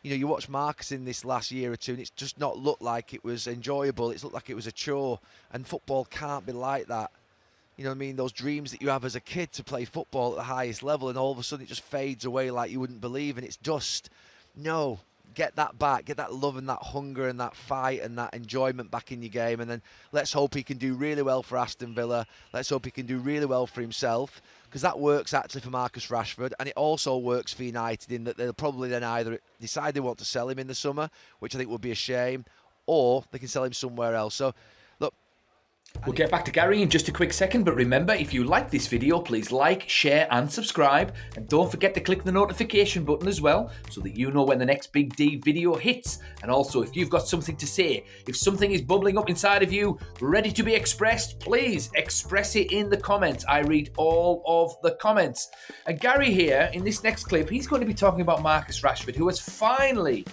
You know, you watch Marcus in this last year or two, and it's just not looked like it was enjoyable. It's looked like it was a chore, and football can't be like that. You know what I mean? Those dreams that you have as a kid to play football at the highest level, and all of a sudden it just fades away like you wouldn't believe, and it's just, no, get that back, get that love and that hunger and that fight and that enjoyment back in your game, and then let's hope he can do really well for Aston Villa. Let's hope he can do really well for himself, because that works actually for Marcus Rashford, and it also works for United in that they'll probably then either decide they want to sell him in the summer, which I think would be a shame, or they can sell him somewhere else. So, look, we'll get back to Gary in just a quick second, but remember, if you like this video, please like, share and subscribe, and don't forget to click the notification button as well, so that you know when the next Big D video hits. And also, if you've got something to say, if something is bubbling up inside of you, ready to be expressed, please express it in the comments. I read all of the comments. And Gary here, in this next clip, he's going to be talking about Marcus Rashford, who has finally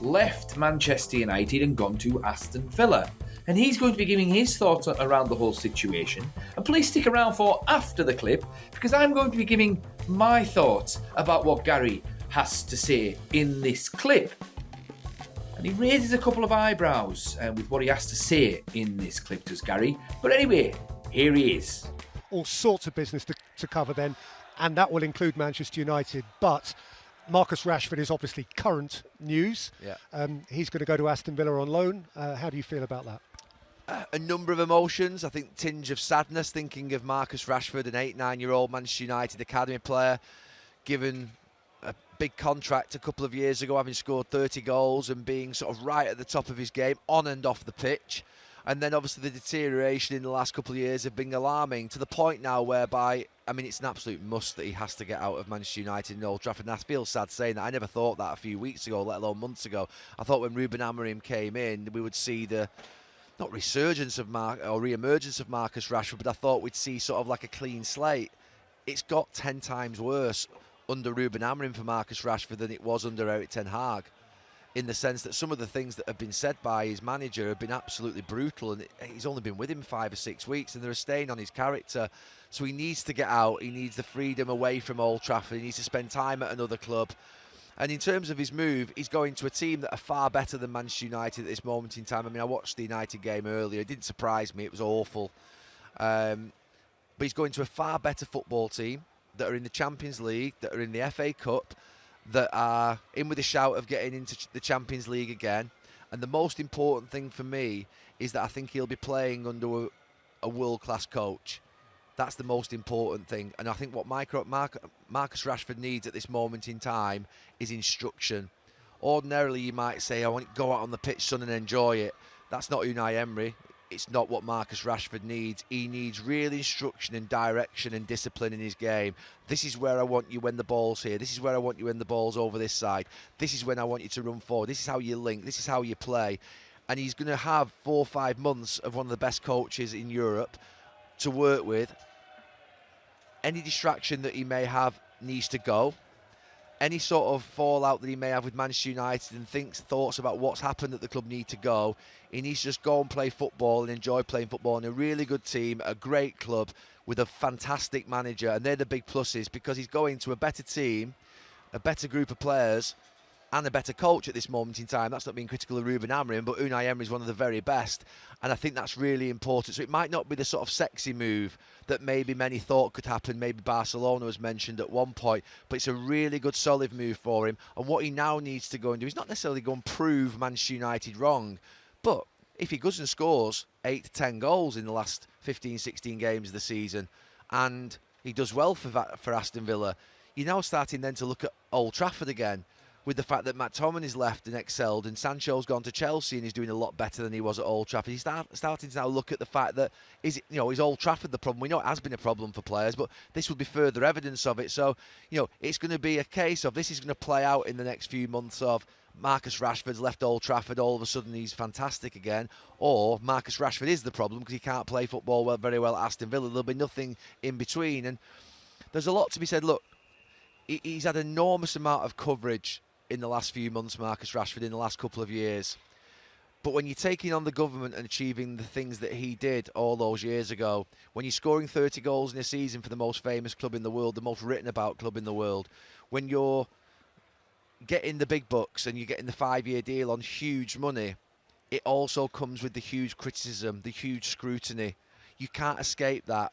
left Manchester United and gone to Aston Villa. And he's going to be giving his thoughts around the whole situation. And please stick around for after the clip, because I'm going to be giving my thoughts about what Gary has to say in this clip. And he raises a couple of eyebrows with what he has to say in this clip, does Gary. But anyway, here he is. All sorts of business to cover then, and that will include Manchester United. But Marcus Rashford is obviously current news. Yeah. He's going to go to Aston Villa on loan. How do you feel about that? A number of emotions. I think tinge of sadness thinking of Marcus Rashford, an 8-9-year-old Manchester United academy player, given a big contract a couple of years ago, having scored 30 goals and being sort of right at the top of his game on and off the pitch. And then obviously the deterioration in the last couple of years have been alarming, to the point now whereby, I mean, it's an absolute must that he has to get out of Manchester United and Old Trafford. And I feel sad saying that. I never thought that a few weeks ago, let alone months ago. I thought when Ruben Amorim came in, we would see the, not resurgence of or re-emergence of Marcus Rashford, but I thought we'd see sort of like a clean slate. It's got 10 times worse under Ruben Amorim for Marcus Rashford than it was under Erik ten Hag, in the sense that some of the things that have been said by his manager have been absolutely brutal, and he's only been with him 5 or 6 weeks, and they're a stain on his character. So he needs to get out. He needs the freedom away from Old Trafford. He needs to spend time at another club. And in terms of his move, he's going to a team that are far better than Manchester United at this moment in time. I mean, I watched the United game earlier. It didn't surprise me. It was awful. But he's going to a far better football team that are in the Champions League, that are in the FA Cup, that are in with a shout of getting into the Champions League again. And the most important thing for me is that I think he'll be playing under a world-class coach. That's the most important thing. And I think what Marcus Rashford needs at this moment in time is instruction. Ordinarily, you might say, I want to go out on the pitch, son, and enjoy it. That's not Unai Emery. It's not what Marcus Rashford needs. He needs real instruction and direction and discipline in his game. This is where I want you when the ball's here. This is where I want you when the ball's over this side. This is when I want you to run forward. This is how you link. This is how you play. And he's going to have 4 or 5 months of one of the best coaches in Europe to work with. Any distraction that he may have needs to go. Any sort of fallout that he may have with Manchester United and thoughts about what's happened at the club need to go. He needs to just go and play football and enjoy playing football in a really good team, a great club with a fantastic manager. And they're the big pluses, because he's going to a better team, a better group of players, and a better coach at this moment in time. That's not being critical of Ruben Amorim, but Unai Emery is one of the very best, and I think that's really important. So it might not be the sort of sexy move that maybe many thought could happen. Maybe Barcelona was mentioned at one point, but it's a really good, solid move for him. And what he now needs to go and do is not necessarily go and prove Manchester United wrong, but if he goes and scores 8 to 10 goals in the last 15, 16 games of the season, and he does well for Aston Villa, you're now starting then to look at Old Trafford again, with the fact that McTominay has left and excelled, and Sancho's gone to Chelsea and he's doing a lot better than he was at Old Trafford. He's starting to now look at the fact that, is Old Trafford the problem? We know it has been a problem for players, but this would be further evidence of it. So, it's going to be a case of, this is going to play out in the next few months of Marcus Rashford's left Old Trafford, all of a sudden he's fantastic again, or Marcus Rashford is the problem because he can't play football very well at Aston Villa. There'll be nothing in between. And there's a lot to be said. Look, he's had an enormous amount of coverage in the last few months, Marcus Rashford, in the last couple of years. But when you're taking on the government and achieving the things that he did all those years ago, when you're scoring 30 goals in a season for the most famous club in the world, the most written about club in the world, when you're getting the big bucks and you're getting the 5-year deal on huge money, it also comes with the huge criticism, the huge scrutiny. You can't escape that.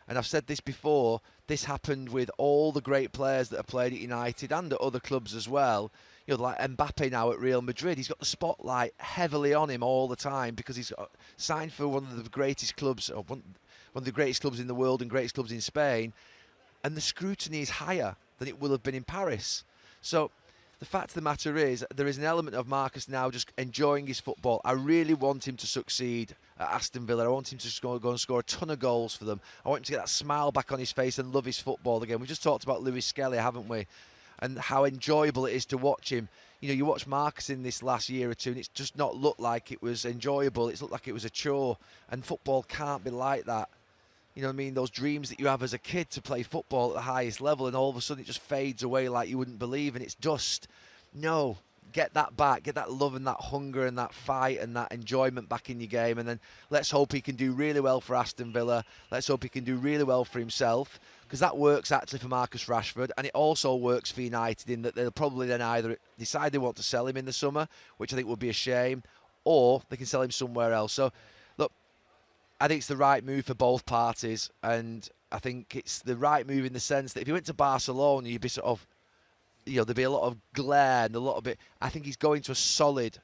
And I've said this before, this happened with all the great players that have played at United and at other clubs as well. You know, like Mbappe now at Real Madrid, he's got the spotlight heavily on him all the time because he's signed for one of the greatest clubs, or one of the greatest clubs in the world and greatest clubs in Spain, and the scrutiny is higher than it will have been in Paris. So the fact of the matter is, there is an element of Marcus now just enjoying his football. I really want him to succeed at Aston Villa. I want him to go and score a ton of goals for them. I want him to get that smile back on his face and love his football again. We just talked about Lewis Skelly, haven't we? And how enjoyable it is to watch him. You know, you watch Marcus in this last year or two and it's just not looked like it was enjoyable. It's looked like it was a chore. And football can't be like that. You know what I mean? Those dreams that you have as a kid to play football at the highest level, and all of a sudden it just fades away like you wouldn't believe. And it's just, no, get that back. Get that love and that hunger and that fight and that enjoyment back in your game. And then let's hope he can do really well for Aston Villa. Let's hope he can do really well for himself, because that works actually for Marcus Rashford. And it also works for United in that they'll probably then either decide they want to sell him in the summer, which I think would be a shame, or they can sell him somewhere else. So, look, I think it's the right move for both parties, and I think it's the right move in the sense that if he went to Barcelona, you'd be sort of, you know, there'd be a lot of glare and a lot of it. I think he's going to a solid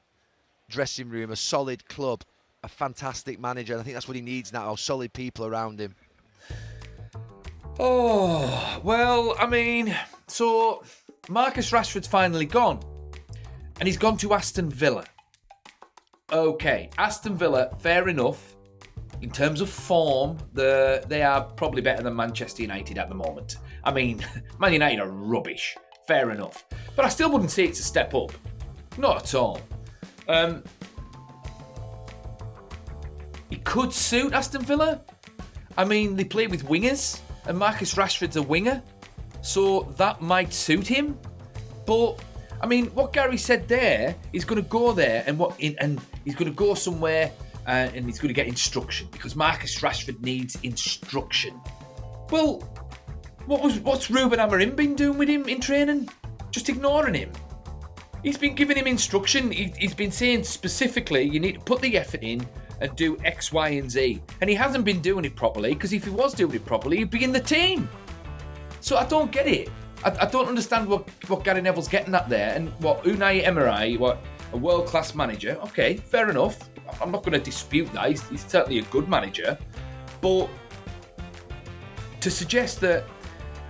dressing room, a solid club, a fantastic manager, and I think that's what he needs now, solid people around him. Oh, well, I mean, so Marcus Rashford's finally gone, and he's gone to Aston Villa. Okay, Aston Villa, fair enough. In terms of form, they are probably better than Manchester United at the moment. I mean, Man United are rubbish. Fair enough. But I still wouldn't say it's a step up. Not at all. It could suit Aston Villa. I mean, they play with wingers, and Marcus Rashford's a winger, so that might suit him. But, I mean, what Gary said there, he's going to go there and he's going to go somewhere and he's going to get instruction, because Marcus Rashford needs instruction. Well, what's Ruben Amorim been doing with him in training? Just ignoring him. He's been giving him instruction. He's been saying specifically, you need to put the effort in and do X, Y, and Z. And he hasn't been doing it properly, because if he was doing it properly, he'd be in the team. So I don't get it. I don't understand what Gary Neville's getting at there, and what Unai Emery, what a world-class manager. Okay, fair enough. I'm not going to dispute that. He's certainly a good manager. But to suggest that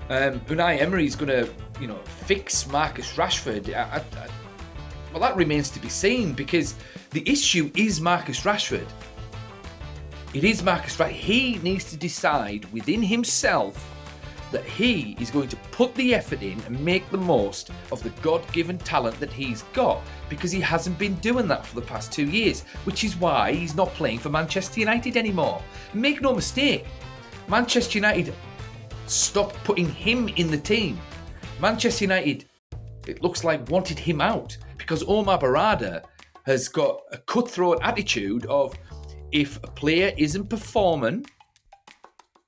Unai Emery is going to, fix Marcus Rashford, well, that remains to be seen, because the issue is Marcus Rashford. It is Marcus Rashford. He needs to decide within himself that he is going to put the effort in and make the most of the God-given talent that he's got, because he hasn't been doing that for the past 2 years, which is why he's not playing for Manchester United anymore. Make no mistake, Manchester United stopped putting him in the team. Manchester United, it looks like, wanted him out, because Omar Barada has got a cutthroat attitude of, if a player isn't performing,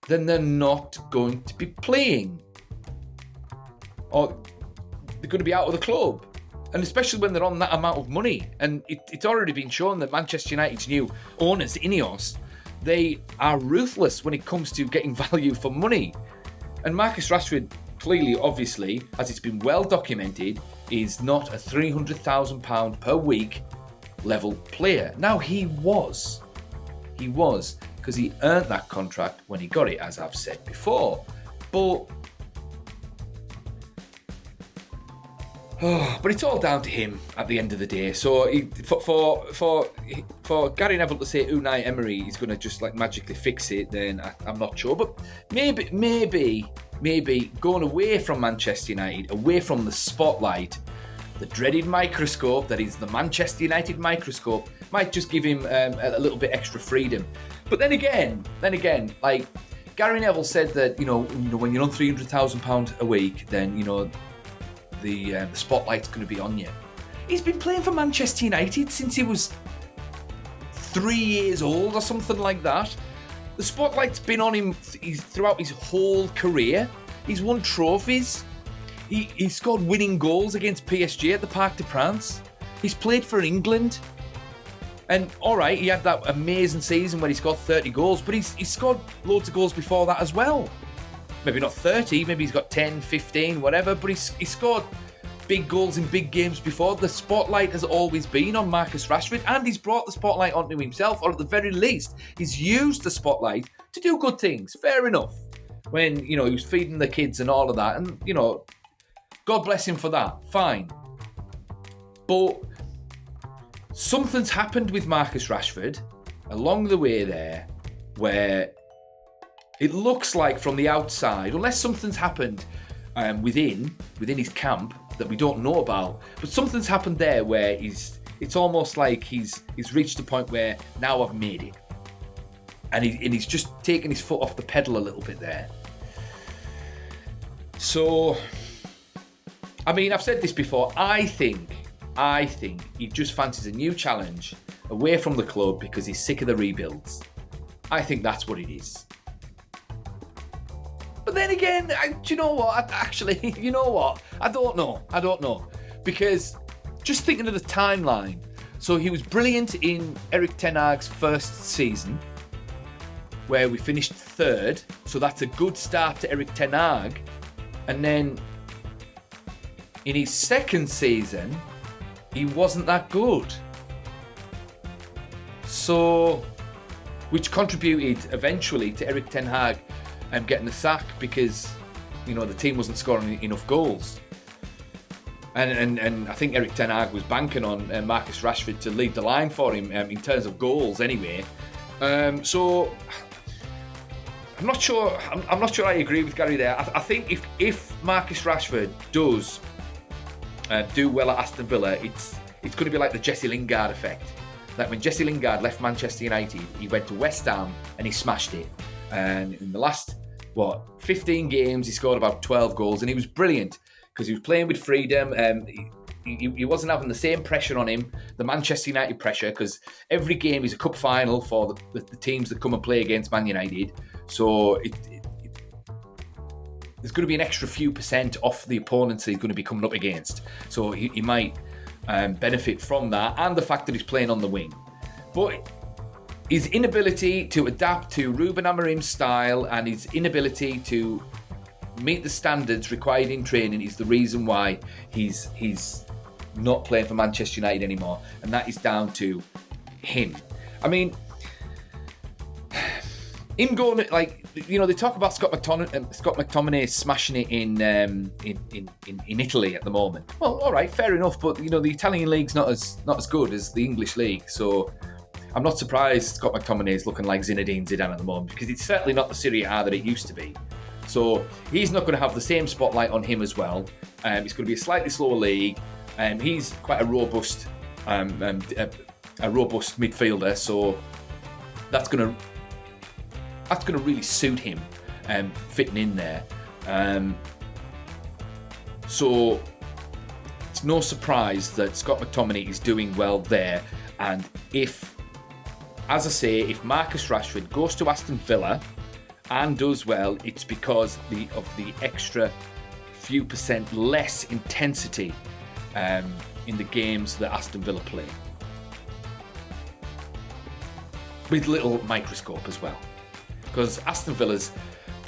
then they're not going to be playing, or they're going to be out of the club. And especially when they're on that amount of money. And it's already been shown that Manchester United's new owners, Ineos, they are ruthless when it comes to getting value for money. And Marcus Rashford, clearly, obviously, as it's been well documented, is not a £300,000 per week level player. Now, he was, because he earned that contract when he got it, as I've said before. But it's all down to him at the end of the day. So for Gary Neville to say Unai Emery is going to just like magically fix it, then I'm not sure. But maybe going away from Manchester United, away from the spotlight, the dreaded microscope that is the Manchester United microscope, might just give him a little bit extra freedom. But then again, like Gary Neville said that when you're on £300,000 a week, then the spotlight's going to be on you. He's been playing for Manchester United since he was 3 years old or something like that. The spotlight's been on him throughout his whole career. He's won trophies. He scored winning goals against PSG at the Parc des Princes. He's played for England. And all right, he had that amazing season where he scored 30 goals, but he's scored loads of goals before that as well. Maybe not 30, maybe he's got 10, 15, whatever, but he's scored big goals in big games before. The spotlight has always been on Marcus Rashford, and he's brought the spotlight onto himself, or at the very least, he's used the spotlight to do good things. Fair enough. When, he was feeding the kids and all of that, and, God bless him for that. Fine. But something's happened with Marcus Rashford along the way there where it looks like from the outside, unless something's happened within his camp that we don't know about, but something's happened there where it's almost like he's reached a point where now I've made it. And he's just taken his foot off the pedal a little bit there. So, I mean, I've said this before. I think he just fancies a new challenge away from the club because he's sick of the rebuilds. I think that's what it is. But then again, do you know what? I don't know. Because just thinking of the timeline. So he was brilliant in Erik ten Hag's first season, where we finished third. So that's a good start to Erik ten Hag. And then in his second season, he wasn't that good. So, which contributed eventually to Erik ten Hag getting the sack because, the team wasn't scoring enough goals. And I think Erik ten Hag was banking on Marcus Rashford to lead the line for him in terms of goals anyway. So I'm not sure I agree with Gary there. I think if Marcus Rashford does do well at Aston Villa, it's going to be like the Jesse Lingard effect. Like when Jesse Lingard left Manchester United, he went to West Ham and he smashed it. And in the last, 15 games, he scored about 12 goals, and he was brilliant because he was playing with freedom. He wasn't having the same pressure on him, the Manchester United pressure, because every game is a cup final for the teams that come and play against Man United. So there's going to be an extra few percent off the opponents that he's going to be coming up against. So he might benefit from that, and the fact that he's playing on the wing. But his inability to adapt to Ruben Amorim's style and his inability to meet the standards required in training is the reason why he's not playing for Manchester United anymore, and that is down to him. I mean, him going they talk about Scott McTominay smashing it in Italy at the moment. Well, all right, fair enough, but the Italian league's not as good as the English league, so I'm not surprised Scott McTominay is looking like Zinedine Zidane at the moment, because it's certainly not the Serie A that it used to be. So he's not going to have the same spotlight on him as well. It's going to be a slightly slower league. He's quite a robust midfielder, so that's going to really suit him fitting in there. So it's no surprise that Scott McTominay is doing well there. And if Marcus Rashford goes to Aston Villa and does well, it's because of the extra few percent less intensity in the games that Aston Villa play. With little microscope as well. Because Aston Villa's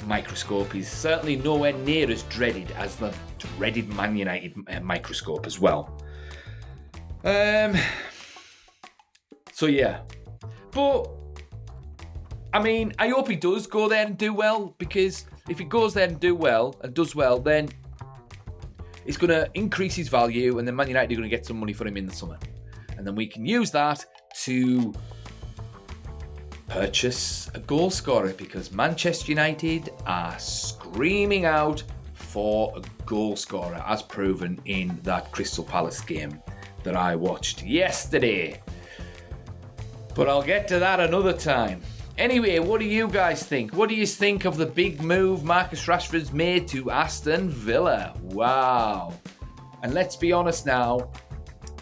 microscope is certainly nowhere near as dreaded as the dreaded Man United microscope as well. So yeah. But, I mean, I hope he does go there and do well, because if he goes there and does well, then it's going to increase his value, and then Man United are going to get some money for him in the summer. And then we can use that to purchase a goal scorer, because Manchester United are screaming out for a goal scorer, as proven in that Crystal Palace game that I watched yesterday. But I'll get to that another time. Anyway, what do you guys think? What do you think of the big move Marcus Rashford's made to Aston Villa? Wow. And let's be honest now,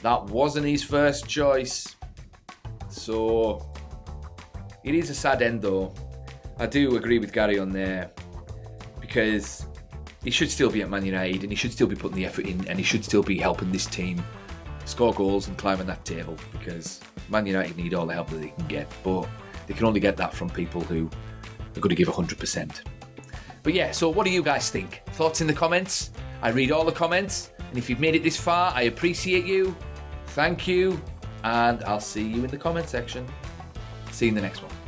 that wasn't his first choice. So it is a sad end though. I do agree with Gary on there. Because he should still be at Man United, and he should still be putting the effort in, and he should still be helping this team score goals and climbing that table, because Man United need all the help that they can get, but they can only get that from people who are going to give 100%. But yeah, so what do you guys think? Thoughts in the comments? I read all the comments, and if you've made it this far, I appreciate you. Thank you, and I'll see you in the comment section. See you in the next one.